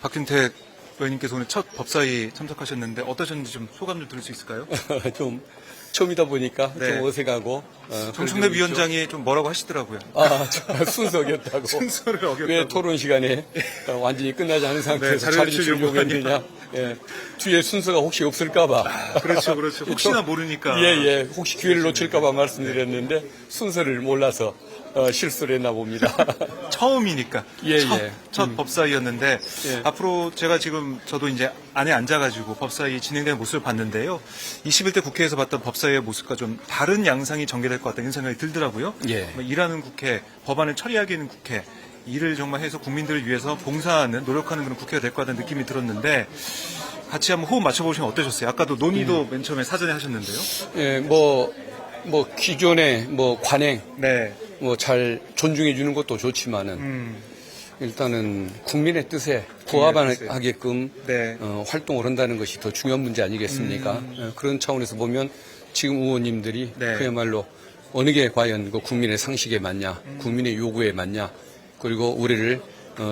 박준택 의원님께서 오늘 첫 법사위 참석하셨는데 어떠셨는지 좀 소감 좀 들을 수 있을까요? 좀 처음이다 보니까 네. 좀 어색하고. 정청래 위원장이 좀 뭐라고 하시더라고요. 순서 어겼다고. 순서를 어겼다고. 왜 토론 시간에 완전히 끝나지 않은 상태에서 네, 자리 자리를 주려고 주려고 했느냐. 예. 뒤에 순서가 혹시 없을까봐. 그렇죠. 혹시나 모르니까. 예. 혹시 기회를 놓칠까봐 말씀드렸는데 순서를 몰라서 실수를 했나 봅니다. 처음이니까. 예, 첫 법사위였는데 예. 앞으로 제가 지금 저도 이제 안에 앉아가지고 법사위 진행되는 모습을 봤는데요. 21대 국회에서 봤던 법사위의 모습과 좀 다른 양상이 전개될 것 같다는 생각이 들더라고요. 예. 일하는 국회, 법안을 처리하게 하는 국회, 일을 정말 해서 국민들을 위해서 봉사하는, 노력하는 그런 국회가 될 것 같다는 느낌이 들었는데 같이 한번 호흡 맞춰보시면 어떠셨어요? 아까도 논의도 맨 처음에 사전에 하셨는데요. 예, 기존의 관행, 네. 잘 존중해 주는 것도 좋지만은, 일단은 국민의 뜻에 부합하게끔 네. 활동을 한다는 것이 더 중요한 문제 아니겠습니까? 그런 차원에서 보면 지금 의원님들이 네. 그야말로 어느 게 과연 그 국민의 상식에 맞냐, 국민의 요구에 맞냐, 그리고 우리를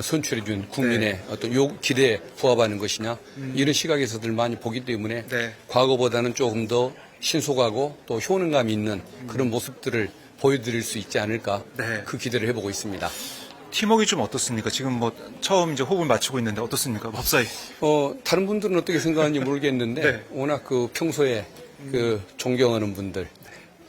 선출해 준 국민의 네. 어떤 기대에 부합하는 것이냐, 이런 시각에서들 많이 보기 때문에 네. 과거보다는 조금 더 신속하고 또 효능감 있는 그런 모습들을 보여드릴 수 있지 않을까, 네. 그 기대를 해보고 있습니다. 팀워크가 좀 어떻습니까? 지금 처음 이제 호흡을 맞추고 있는데 어떻습니까? 법사위. 다른 분들은 어떻게 생각하는지 모르겠는데, 네. 워낙 평소에 존경하는 분들,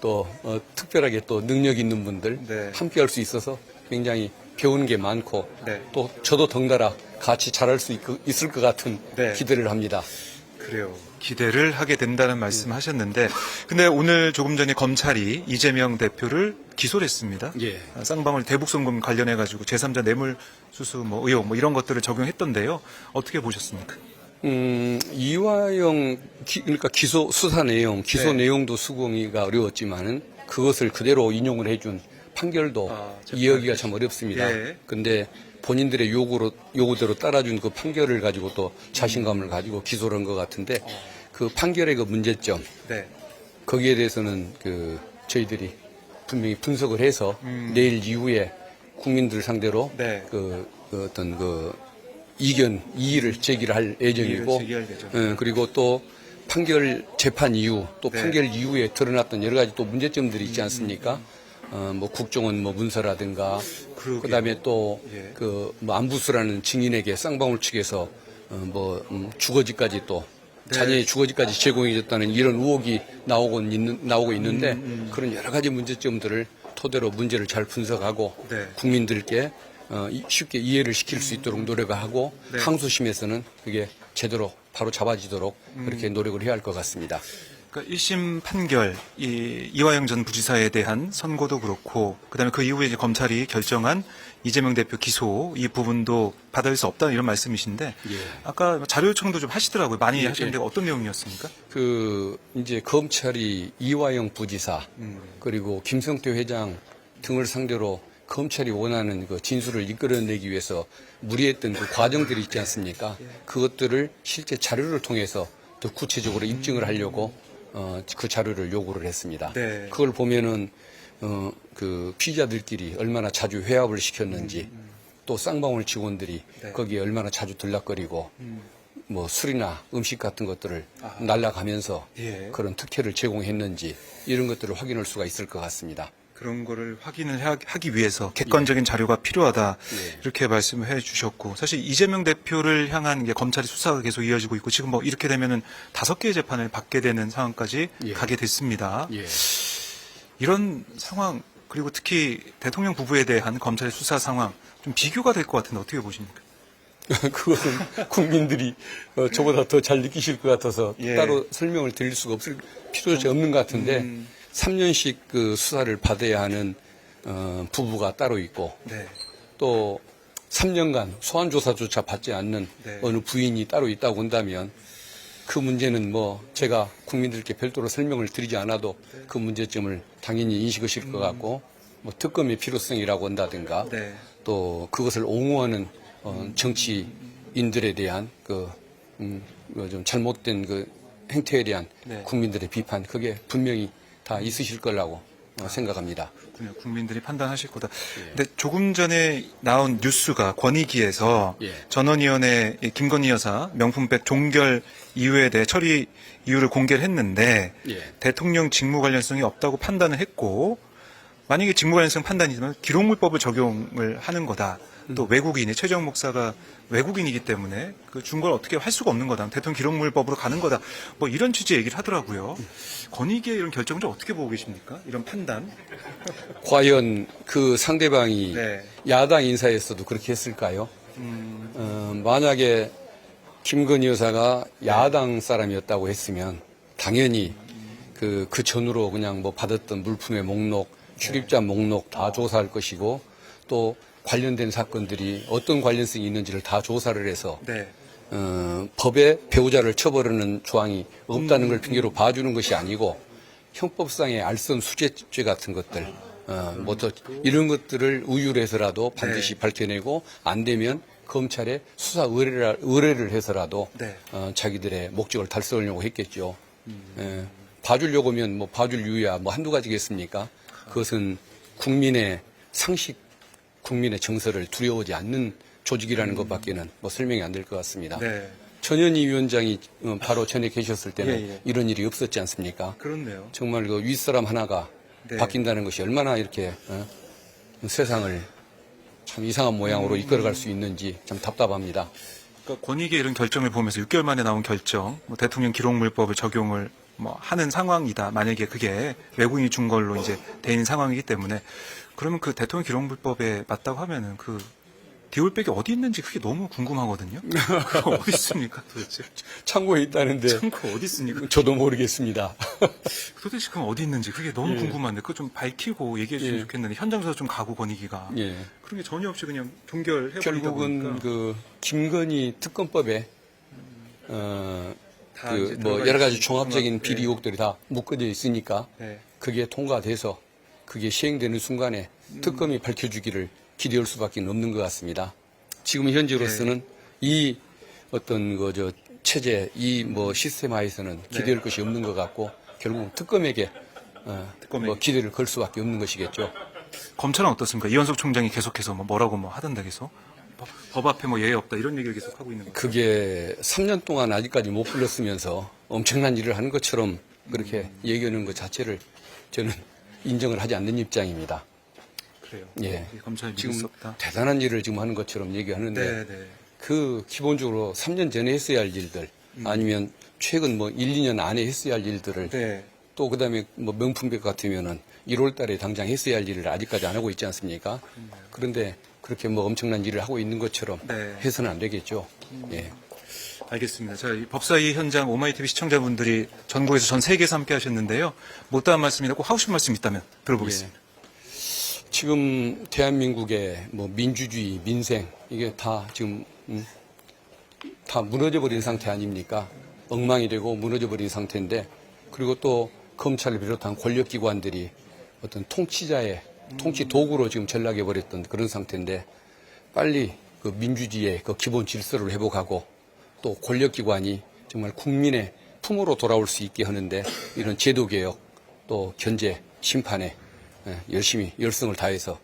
또, 특별하게 또 능력 있는 분들, 네. 함께 할 수 있어서 굉장히 배우는 게 많고, 네. 또 저도 덩달아 같이 잘할 수 있을 것 같은 네. 기대를 합니다. 그래요. 기대를 하게 된다는 말씀 하셨는데, 근데 오늘 조금 전에 검찰이 이재명 대표를 기소를 했습니다. 예. 쌍방울 대북송금 관련해가지고 제3자 뇌물수수 의혹 이런 것들을 적용했던데요. 어떻게 보셨습니까? 이화영, 그러니까 수사 내용, 기소 네. 내용도 수긍이가 어려웠지만은 그것을 그대로 인용을 해준 판결도 재판. 이해하기가 참 어렵습니다. 예. 근데 본인들의 요구대로 따라준 그 판결을 가지고 또 자신감을 가지고 기소를 한 것 같은데 그 판결의 그 문제점, 네. 거기에 대해서는 저희들이 분명히 분석을 해서 내일 이후에 국민들 상대로 네. 어떤 이의를 제기를 할 예정이고, 제기할 예정. 그리고 또 재판 이후, 또 네. 판결 이후에 드러났던 여러 가지 또 문제점들이 있지 않습니까? 국정원 문서라든가, 그러게요. 그다음에 또 예. 안부수라는 증인에게 쌍방울 측에서 주거지까지 또 네. 자녀의 주거지까지 제공해줬다는 이런 의혹이 나오고 있는데 그런 여러 가지 문제점들을 토대로 문제를 잘 분석하고 네. 국민들께 쉽게 이해를 시킬 수 있도록 노력하고 네. 항소심에서는 그게 제대로 바로 잡아지도록 그렇게 노력을 해야 할 것 같습니다. 그러니까 1심 판결, 이화영 전 부지사에 대한 선고도 그렇고, 그다음에 그 이후에 이제 검찰이 결정한 이재명 대표 기소 이 부분도 받을 수 없다 이런 말씀이신데, 예. 아까 자료 요청도 좀 하시더라고요. 많이 예, 하셨는데 어떤 내용이었습니까? 이제 검찰이 이화영 부지사 그리고 김성태 회장 등을 상대로 검찰이 원하는 그 진술을 이끌어내기 위해서 무리했던 그 과정들이 있지 않습니까? 그것들을 실제 자료를 통해서 더 구체적으로 입증을 하려고 그 자료를 요구를 했습니다. 네. 그걸 보면은 그 피의자들끼리 얼마나 자주 회합을 시켰는지, 또 쌍방울 직원들이 네. 거기에 얼마나 자주 들락거리고 술이나 음식 같은 것들을 날라가면서 예. 그런 특혜를 제공했는지 이런 것들을 확인할 수가 있을 것 같습니다. 그런 거를 확인을 하기 위해서 객관적인 자료가 필요하다. 예. 이렇게 말씀을 해 주셨고, 사실 이재명 대표를 향한 게 검찰의 수사가 계속 이어지고 있고, 지금 이렇게 되면은 5개의 재판을 받게 되는 상황까지 예. 가게 됐습니다. 예. 이런 상황, 그리고 특히 대통령 부부에 대한 검찰의 수사 상황 좀 비교가 될 것 같은데 어떻게 보십니까? 그것은 국민들이 저보다 더 잘 느끼실 것 같아서 예. 따로 설명을 드릴 수가 필요가 없는 것 같은데 3년씩 그 수사를 받아야 하는 부부가 따로 있고, 네. 또 3년간 소환조사조차 받지 않는 네. 어느 부인이 따로 있다고 한다면 그 문제는 제가 국민들께 별도로 설명을 드리지 않아도 그 문제점을 당연히 인식하실 것 같고, 특검의 필요성이라고 한다든가, 네. 또 그것을 옹호하는 정치인들에 대한 좀 잘못된 그 행태에 대한 네. 국민들의 비판, 그게 분명히 다 있으실 거라고 생각합니다. 그렇군요. 국민들이 판단하실 거다. 근데 조금 전에 나온 뉴스가 권익위에서 예. 전원위원회 김건희 여사 명품백 종결 이유에 대해 처리 이유를 공개를 했는데 예. 대통령 직무 관련성이 없다고 판단을 했고 만약에 직무 관련성 판단이지만 기록물법을 적용을 하는 거다. 또 외국인이 최재형 목사가 외국인이기 때문에 그 준걸 어떻게 할 수가 없는 거다. 대통령 기록물법으로 가는 거다. 뭐 이런 취지의 얘기를 하더라고요. 권익위의 이런 결정을 좀 어떻게 보고 계십니까? 이런 판단? 과연 그 상대방이 네. 야당 인사였어도 그렇게 했을까요? 만약에 김건희 여사가 야당 사람이었다고 했으면 당연히 그 전후로 그냥 뭐 받았던 물품의 목록, 출입자 목록 다 조사할 것이고 또 관련된 사건들이 어떤 관련성이 있는지를 다 조사를 해서 네. 법에 배우자를 처벌하는 조항이 없다는 걸 핑계로 봐주는 것이 아니고 형법상의 알선 수재죄 같은 것들 뭐 또 이런 것들을 우유해서라도 반드시 밝혀내고 안 되면 검찰에 수사 의뢰를 해서라도 네. 자기들의 목적을 달성하려고 했겠죠. 봐주려고 하면 뭐 봐줄 이유야 뭐 한두 가지겠습니까? 그것은 국민의 상식, 국민의 정서를 두려워하지 않는 조직이라는 것밖에는 뭐 설명이 안 될 것 같습니다. 네. 전현희 위원장이 바로 전에 계셨을 때는 예, 예. 이런 일이 없었지 않습니까? 그렇네요. 정말 그 윗사람 하나가 네. 바뀐다는 것이 얼마나 이렇게 세상을 참 이상한 모양으로 이끌어갈 수 있는지 참 답답합니다. 그러니까 권익위의 이런 결정을 보면서 6개월 만에 나온 결정, 뭐 대통령 기록물법을 적용을 뭐 하는 상황이다. 만약에 그게 외국인이 준 걸로 이제 된 상황이기 때문에 그러면 그 대통령 기록물법에 맞다고 하면은 그 디올백이 어디 있는지 그게 너무 궁금하거든요. 그거 어디 있습니까, 도대체? 창고에 있다는데 창고 어디 있습니까? 저도 모르겠습니다. 도대체 그럼 어디 있는지 그게 너무 궁금한데 그거 좀 밝히고 얘기해 주시면 예. 좋겠는데 현장에서 좀 가고 권익위가 예. 그런 게 전혀 없이 그냥 종결해버리다 결국은 보니까 그 김건희 특검법에 다 이제 그 뭐 들어가 여러 가지 있으니까 종합적인 비리 네. 의혹들이 다 묶어져 있으니까 네. 그게 통과돼서 그게 시행되는 순간에 특검이 밝혀주기를 기대할 수밖에 없는 것 같습니다. 지금 현재로서는 이 어떤 그 체제 이 뭐 시스템하에서는 기대할 것이 없는 것 같고 결국 특검에게 특검에게. 뭐 기대를 걸 수밖에 없는 것이겠죠. 검찰은 어떻습니까? 이현석 총장이 계속해서 뭐라고 뭐 하던데 계속 법 앞에 뭐 예의 없다 이런 얘기를 계속 하고 있는 거예요. 그게 3년 동안 아직까지 못 불렀으면서 엄청난 일을 하는 것처럼 그렇게 얘기하는 것 자체를 저는 인정을 하지 않는 입장입니다. 그래요. 예. 검찰이 믿을 지금 수 없다. 대단한 일을 지금 하는 것처럼 얘기하는데 네. 그 기본적으로 3년 전에 했어야 할 일들 아니면 최근 뭐 1, 2년 안에 했어야 할 일들을 네. 또 그다음에 뭐 명품백 같으면은 1월 달에 당장 했어야 할 일을 아직까지 안 하고 있지 않습니까? 그런데 그렇게 뭐 엄청난 일을 하고 있는 것처럼 네. 해서는 안 되겠죠. 예. 알겠습니다. 자, 이 법사위 현장 오마이TV 시청자분들이 전국에서 전 세계에서 함께 하셨는데요. 못다한 말씀이나 꼭 하고 싶은 말씀 있다면 들어보겠습니다. 지금 대한민국의 뭐 민주주의, 민생 이게 다 지금 다 무너져 버린 상태 아닙니까? 엉망이 되고 무너져 버린 상태인데 그리고 또 검찰을 비롯한 권력기관들이 어떤 통치자의 통치 도구로 지금 전락해 버렸던 그런 상태인데 빨리 그 민주주의의 그 기본 질서를 회복하고 또 권력기관이 정말 국민의 품으로 돌아올 수 있게 하는데 이런 제도개혁 또 견제 심판에 열심히 열성을 다해서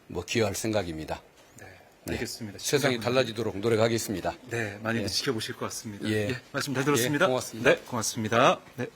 뭐 기여할 생각입니다. 네, 알겠습니다. 세상이 달라지도록 노력하겠습니다. 네, 많이 지켜보실 것 같습니다. 예. 말씀 잘 들었습니다. 예, 고맙습니다. 네, 고맙습니다. 네.